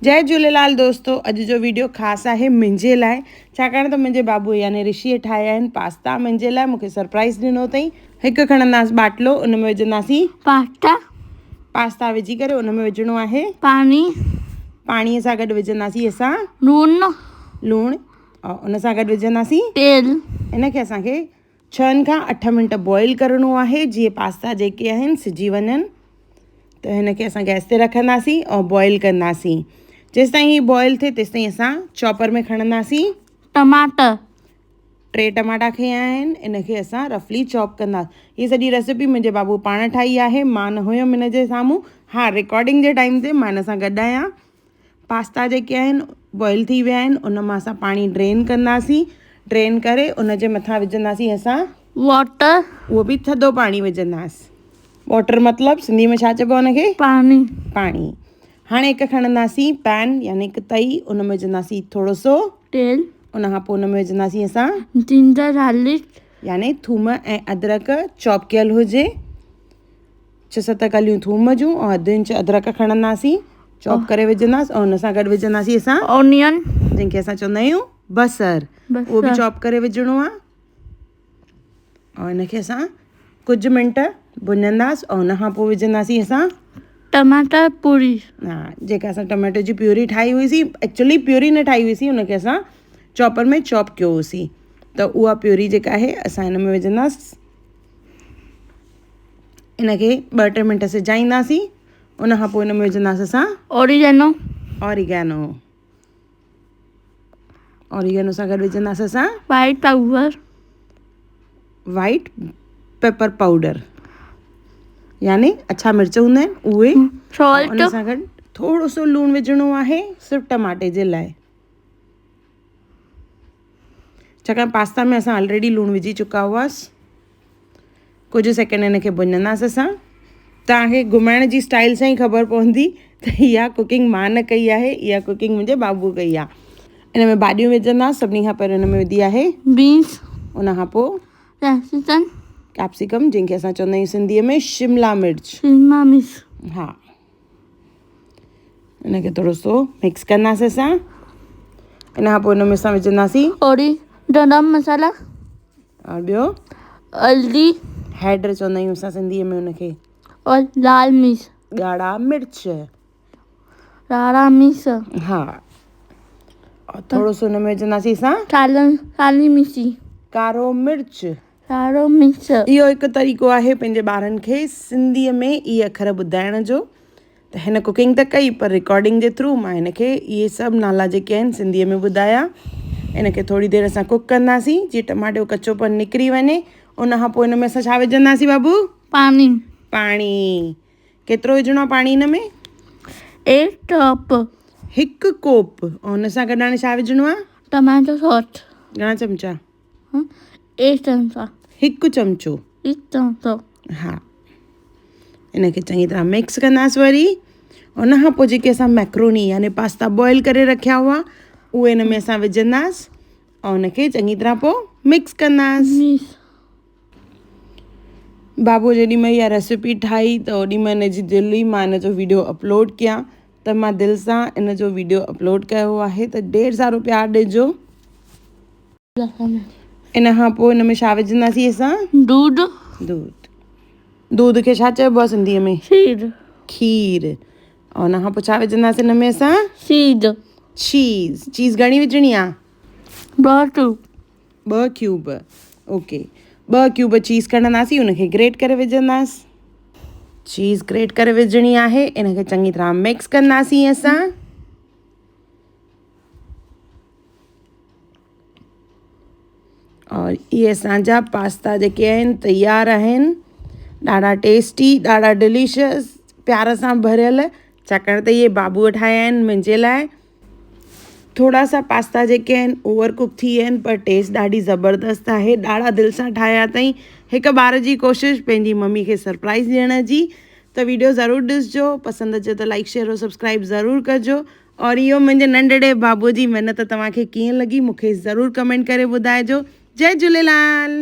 जय झूलेलाल दोस्तों, अॼु जो वीडियो ख़ासि आहे मुंहिंजे लाइ, छाकाणि त मुंहिंजे बाबू यानी ऋषिअ ठाहिया आहिनि पास्ता मुंहिंजे लाइ। मूंखे सरप्राइज़ ॾिनो अथई। हिकु खणंदासीं बाटलो, उन में विझंदासीं पास्ता विझी करे उन में विझणो आहे पाणीअ सां गॾु विझंदासीं असां लूणु और उन सां गॾु विझंदासीं तेल। इनखे असांखे 6 खां 8 मिंट बॉइल करिणो आहे जीअं पास्ता जेके आहिनि सिजी वञनि। त हिनखे असां गैस ते रखंदासीं और बॉइल कंदासीं। जेसिताईं हीअ बॉइल थिए तेसिताईं असां चॉपर में खणंदासीं टमाटर। 3 टमाटा खयां आहिनि, इनखे असां रफली चॉप कंदासीं। हीअ सॼी रेसिपी मुंहिंजे बाबू पाण ठाही आहे, मां न हुयमि हिन जे साम्हूं। हा, रिकॉर्डिंग जे टाइम ते मां हिन सां गॾु आहियां। पास्ता जेके आहिनि बॉइल थी विया आहिनि, उन मां असां पाणी ड्रेन कंदासीं। ड्रेन करे उन जे मथां विझंदासीं असां वाटर, उहो बि थधो पाणी विझंदासीं। वाटर मतिलबु सिंधी में छा चइबो आहे हुनखे? पाणी। हाणे हिकु खणंदासीं पैन यानी हिकु तई, उन में विझंदासीं थोरो सो तेल। उन खां पोइ उन में विझंदासीं असां जिंजर गार्लिक यानी थूम ऐं अदरक चॉप कयल हुजे। 6-7 कलियूं थूम जूं और अधु इंच अदरक खणंदासीं, चॉप करे विझंदासीं। और हुन सां गॾु विझंदासीं असां ऑनियन, जंहिंखे असां चवंदा आहियूं बसर, उहो बि चॉप करे विझणो आहे। और हिनखे असां कुझु मिंट भुञंदासीं और हुन खां पोइ विझंदासीं असां टमाटर प्यूरी। हा, जेका असां टमाटो जी प्यूरी ठाही हुईसीं, एक्चुअली प्यूरी न ठाही हुईसीं, हुनखे असां चॉपर में चॉप कयो हुसीं। त उहा प्यूरी जेका आहे असां हिन में विझंदासीं। इनखे 2-3 मिंट सिजाईंदासीं। उन खां पोइ हिन में विझंदासीं असां ऑरिगेनो सां गॾु विझंदासीं असां वाइट पेपर पाउडर यानी अछा मिर्च हूंदा आहिनि उहे। सॉल्ट। उन सां गॾु थोरो सो लूणु विझणो आहे सिर्फ़ु टमाटे जे लाइ, छाकाणि पास्ता में असां ऑलरेडी लूणु विझी चुका हुआसीं। कुझु सेकेंड हिनखे भुञंदासीं असां। तव्हांखे घुमाइण जी स्टाइल सां ई ख़बर पवंदी त इहा कुकिंग मां न कई आहे, इहा कुकिंग मुंहिंजे बाबू कई आहे। इन में भाॼियूं विझंदासीं। सभिनी खां पहिरियों हिन में विधी आहे बीन्स, उन खां पोइ कैप्सिकम, जंहिंखे असां चवंदा आहियूं सिंधीअ में शिमला मिर्च। हा, इनखे थोरो सो मिक्स कंदासीं असां। इन खां पोइ हिन में असां विझंदासीं गरम मसाला और ॿियो हल्दी, हैड चवंदा आहियूं असां सिंधीअ में हुनखे, और लाल मिर्च। ॻाढ़ा मिर्च। हा, और थोरो सो हिन में विझंदासीं असां काली मिर्ची, कारो मिर्च। इहो हिकु तरीक़ो आहे पंहिंजे ॿारनि खे सिंधीअ में इहे अखर ॿुधाइण जो। त हिन कुकिंग त कई, पर रिकॉर्डिंग जे थ्रू मां हिनखे इहे सभु नाला जेके आहिनि सिंधीअ में ॿुधाया। इनखे थोरी देरि असां कुक कंदासीं जीअं टमाटो कचोपन निकिरी वञे। उन खां पोइ हिन में असां छा विझंदासीं बाबू? पाणी। केतिरो विझणो आहे पाणी हिन में? 1 कोप। ऐं हुन सां गॾु हाणे छा विझणो आहे? Tomato sauce. घणा चमचा? 1 चमचा। 1 चमचो। हा, इनखे चङी तरह मिक्स कंदासीं वरी। उन खां पोइ जेके असां मैक्रोनी यानी पास्ता बॉइल करे रखिया हुआ उहे हिन में असां विझंदासीं और हुनखे चङी तरह पोइ मिक्स कंदासीं। बाबू जेॾी महिल इहा रेसिपी ठाही त ओॾी महिल हिन जी दिलि हुई मां हिन जो वीडियो अपलोड कयां, त मां दिलि सां इन जो वीडियो अपलोड कयो आहे। त ढेर सारो प्यारु ॾिजो। इन खां पोइ हिन में छा विझंदासीं असां? दूध खे छा चइबो आहे सिंधीअ में? खीर। और हुन खां पोइ छा विझंदासीं हिन में असां? चीज़ घणी विझणी आहे? 2 क्यूब। ओके, 2 क्यूब चीज़ कढंदासीं, हुनखे ग्रेट करे विझंदासीं। चीज़ ग्रेट करे विझणी आहे। इनखे चङी तरह मिक्स कंदासीं असां। और इहे असांजा पास्ता जेके आहिनि तयारु आहिनि। ॾाढा टेस्टी, ॾाढा डिलीशियस, प्यार सां भरियल, छाकाणि त इहे बाबूअ ठाहिया आहिनि मुंहिंजे लाइ। थोरा सा पास्ता जेके आहिनि ओवर कुक थी विया आहिनि, पर टेस्ट ॾाढी ज़बरदस्त आहे। ॾाढा दिलि सां ठाहिया अथई। हिकु ॿार जी कोशिशि पंहिंजी मम्मी खे सरप्राइज़ ॾियण जी। त वीडियो ज़रूरु ॾिसिजो, पसंदि अचे त लाइक शेयर और सब्सक्राइब ज़रूरु कजो। और इहो मुंहिंजे नंढड़े बाबूअ जी महिनत तव्हांखे कीअं लॻी मूंखे ज़रूरु कमेंट करे ॿुधाइजो। जय झूलेलाल।